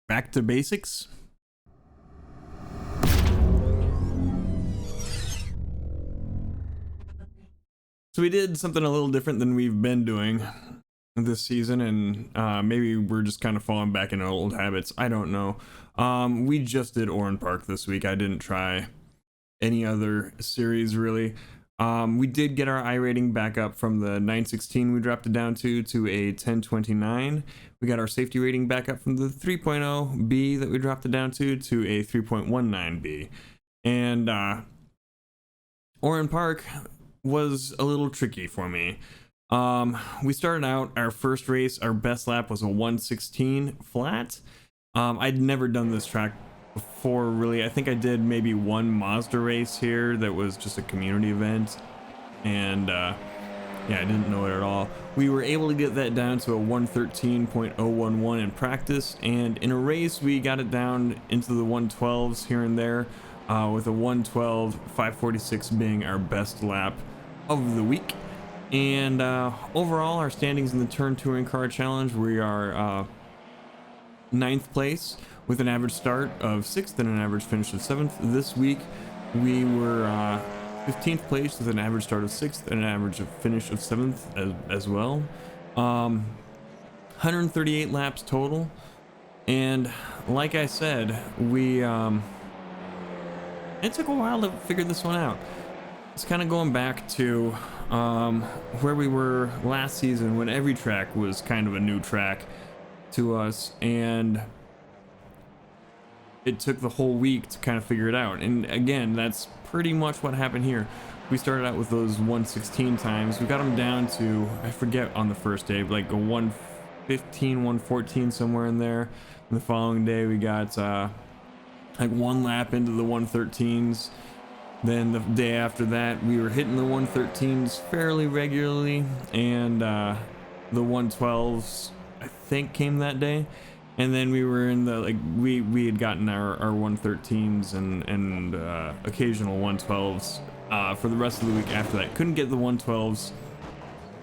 back to basics. So we did something a little different than we've been doing this season, and maybe we're just kind of falling back into old habits. I don't know. We just did Oran Park this week. I didn't try any other series really. We did get our I rating back up from the 916 we dropped it down to a 1029. We got our safety rating back up from the 3.0 B that we dropped it down to a 3.19 B. And Oran Park was a little tricky for me. We started out our first race, our best lap was a 116 flat. I'd never done this track before really. I think I did maybe one Mazda race here that was just a community event, and yeah, I didn't know it at all. We were able to get that down to a 113.011 in practice, and in a race we got it down into the 112s here and there, with a 112.546 being our best lap of the week. And overall, our standings in the Turn Touring Car Challenge, we are 9th place with an average start of 6th and an average finish of 7th. This week we were 15th place with an average start of 6th and an average finish of 7th as well. 138 laps total, and like I said, we it took a while to figure this one out. It's kind of going back to where we were last season, when every track was kind of a new track to us, and it took the whole week to kind of figure it out. And again, that's pretty much what happened here. We started out with those 116 times. We got them down to, I forget on the first day, like a 115, 114, somewhere in there. And the following day we got like one lap into the 113s. Then the day after that we were hitting the 113s fairly regularly, and the 112s I think came that day. And then we were in the, like, we had gotten our 113s and occasional 112s for the rest of the week after that. Couldn't get the 112s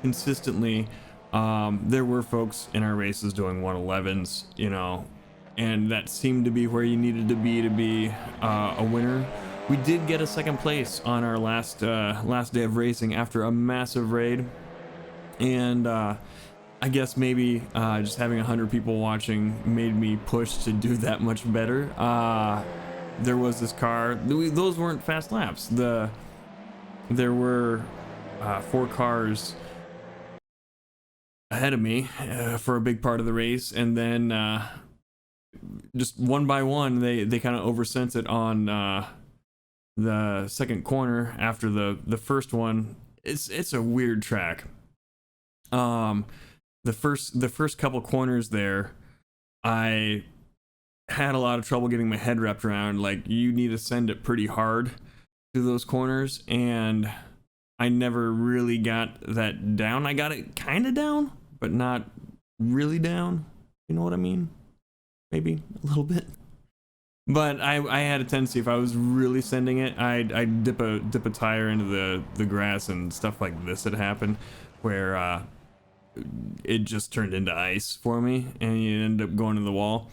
consistently. There were folks in our races doing 111s, you know, and that seemed to be where you needed to be a winner. We did get a 2nd place on our last day of racing after a massive raid, and I guess maybe just having 100 people watching made me push to do that much better. There was this car, those weren't fast laps. There were 4 cars ahead of me for a big part of the race, and then just one by one they kind of oversent it on the 2nd corner after the first one. It's a weird track. The first couple corners there, I had a lot of trouble getting my head wrapped around. Like, you need to send it pretty hard to those corners, and I never really got that down. I got it kind of down, but not really down. You know what I mean? Maybe a little bit. But I had a tendency, if I was really sending it, I'd dip a tire into the grass, and stuff like this had happened, where it just turned into ice for me, and you end up going to the wall.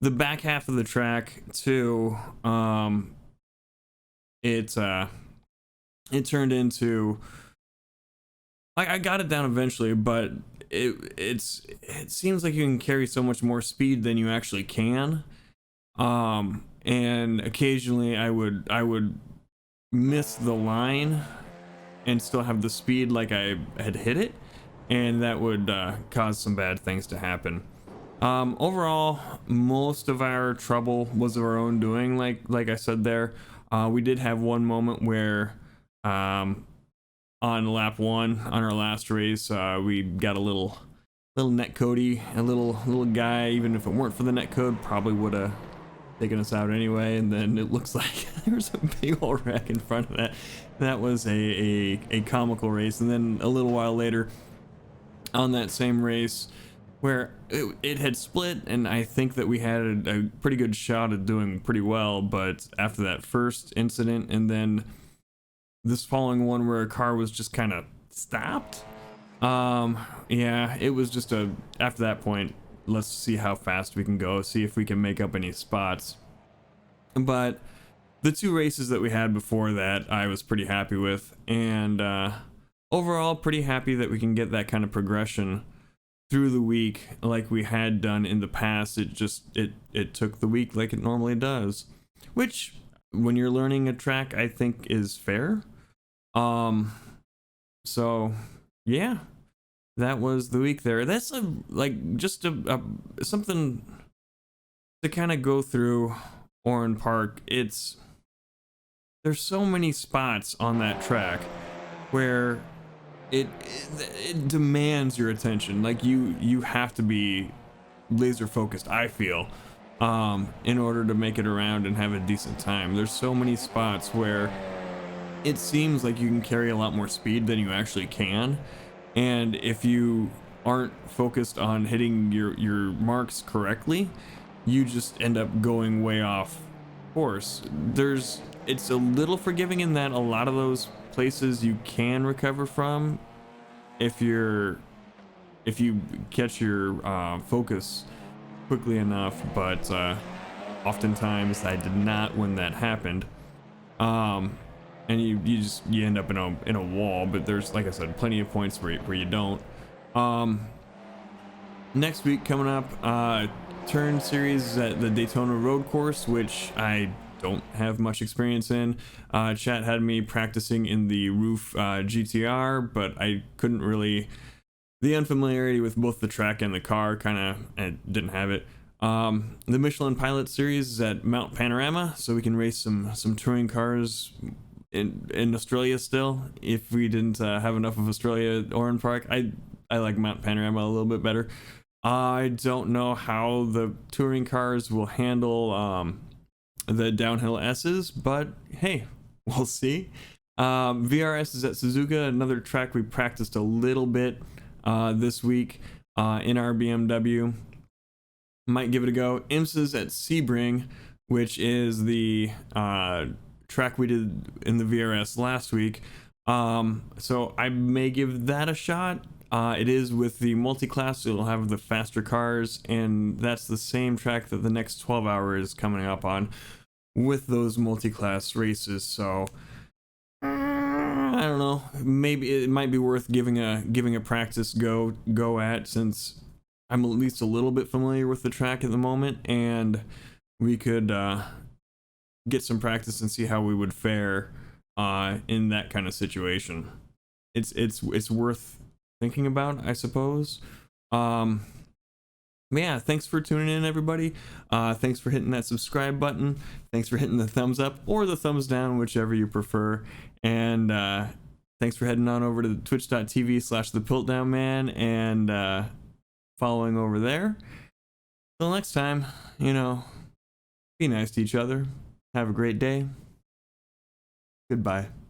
The back half of the track too, it turned into, I got it down eventually, but it seems like you can carry so much more speed than you actually can. And occasionally I would miss the line and still have the speed like I had hit it, and that would cause some bad things to happen. Overall, most of our trouble was of our own doing. Like I said there, we did have one moment where on lap 1 on our last race, we got a little netcodey, a little guy. Even if it weren't for the netcode, probably would have taking us out anyway. And then it looks like there's a big old wreck in front of that. That was a comical race. And then a little while later on that same race, where it had split, and I think that we had a pretty good shot at doing pretty well, but after that first incident and then this following one where a car was just kind of stopped, yeah, it was just after that point let's see how fast we can go, see if we can make up any spots. But the 2 races that we had before that, I was pretty happy with, and overall pretty happy that we can get that kind of progression through the week like we had done in the past. It took the week like it normally does, which when you're learning a track, I think is fair. So yeah, that was the week there. That's something to kind of go through Oran Park. There's so many spots on that track where it demands your attention. Like you have to be laser focused, I feel, in order to make it around and have a decent time. There's so many spots where it seems like you can carry a lot more speed than you actually can, and if you aren't focused on hitting your marks correctly, you just end up going way off course. It's a little forgiving in that a lot of those places you can recover from if you catch your focus quickly enough, but oftentimes I did not when that happened. And you end up in a wall. But there's, like I said, plenty of points where you don't. Next week coming up, turn series at the Daytona Road Course, which I don't have much experience in. Chat had me practicing in the roof GTR, but I couldn't really. The unfamiliarity with both the track and the car I didn't have it. The Michelin Pilot Series is at Mount Panorama, so we can race some touring cars in Australia still. If we didn't have enough of Australia at Oran Park, I like Mount Panorama a little bit better. I don't know how the touring cars will handle the downhill S's, but hey, we'll see. VRS is at Suzuka, another track we practiced a little bit this week in our BMW. Might give it a go. IMSA's at Sebring, which is the track we did in the VRS last week. So I may give that a shot. It is with the multi-class, so it'll have the faster cars, and that's the same track that the next 12 hour is coming up on with those multi-class races. So I don't know, maybe it might be worth giving a practice go at, since I'm at least a little bit familiar with the track at the moment, and we could get some practice and see how we would fare in that kind of situation. It's worth thinking about, I suppose. Yeah, thanks for tuning in, everybody. Thanks for hitting that subscribe button. Thanks for hitting the thumbs up or the thumbs down, whichever you prefer. And thanks for heading on over to twitch.tv/thepiltdownman and following over there. Till next time, be nice to each other. Have a great day. Goodbye.